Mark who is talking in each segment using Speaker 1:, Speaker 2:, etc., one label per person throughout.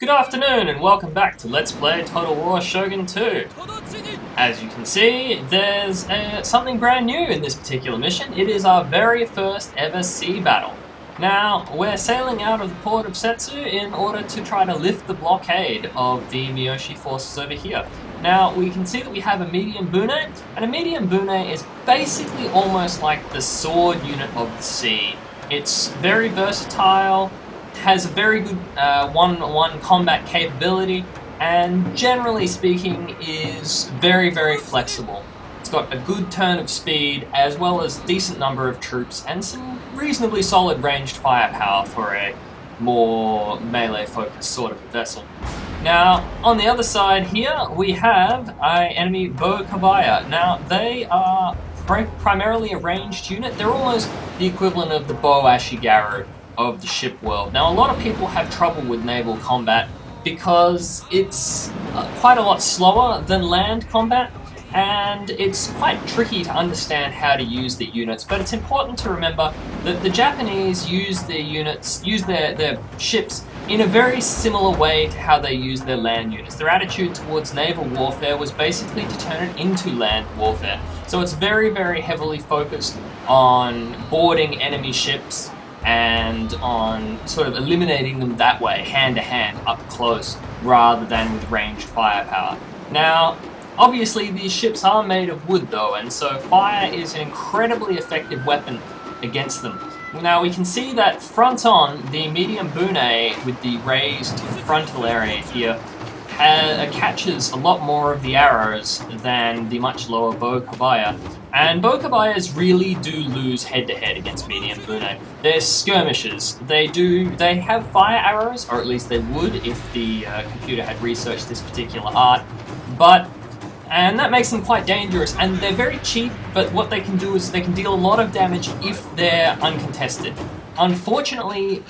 Speaker 1: Good afternoon and welcome back to Let's Play Total War Shogun 2. As you can see, there's something brand new in this particular mission. It is our very first ever sea battle. Now, we're sailing out of the port of Settstu in order to try to lift the blockade of the Miyoshi forces over here. Now, we can see that we have a medium bune, and a medium bune is basically almost like the sword unit of the sea. It's very versatile, has a very good one-on-one combat capability, and generally speaking is very, very flexible. It's got a good turn of speed, as well as a decent number of troops, and some reasonably solid ranged firepower for a more melee-focused sort of vessel. Now, on the other side here, we have our enemy Bo Kabaya. Now, they are primarily a ranged unit. They're almost the equivalent of the Bo Ashigaru of the ship world. Now, a lot of people have trouble with naval combat because it's quite a lot slower than land combat, and it's quite tricky to understand how to use the units. But it's important to remember that the Japanese use their ships in a very similar way to how they use their land units. Their attitude towards naval warfare was basically to turn it into land warfare. So it's very, very heavily focused on boarding enemy ships and on sort of eliminating them that way, hand to hand, up close, rather than with ranged firepower. Now, obviously these ships are made of wood though, and so fire is an incredibly effective weapon against them. Now we can see that front on, the medium bune with the raised frontal area here catches a lot more of the arrows than the much lower Bo Kabaya. And Bo Kabayas really do lose head-to-head against medium bune. They're skirmishers. They have fire arrows, or at least they would if the computer had researched this particular art. And that makes them quite dangerous, and they're very cheap, but what they can do is they can deal a lot of damage if they're uncontested. Unfortunately,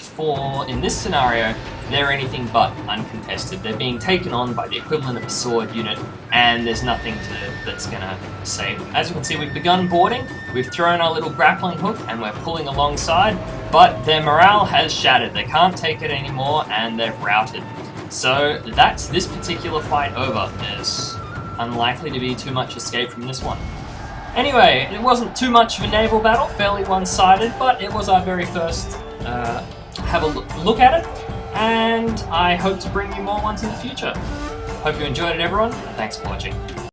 Speaker 1: in this scenario, they're anything but uncontested. They're being taken on by the equivalent of a sword unit, and there's nothing that's gonna save them. As you can see, we've begun boarding, we've thrown our little grappling hook, and we're pulling alongside, but their morale has shattered. They can't take it anymore, and they've routed. So that's this particular fight over. There's unlikely to be too much escape from this one. Anyway, it wasn't too much of a naval battle, fairly one-sided, but it was our very first have a look at it, and I hope to bring you more ones in the future. Hope you enjoyed it, everyone, and thanks for watching.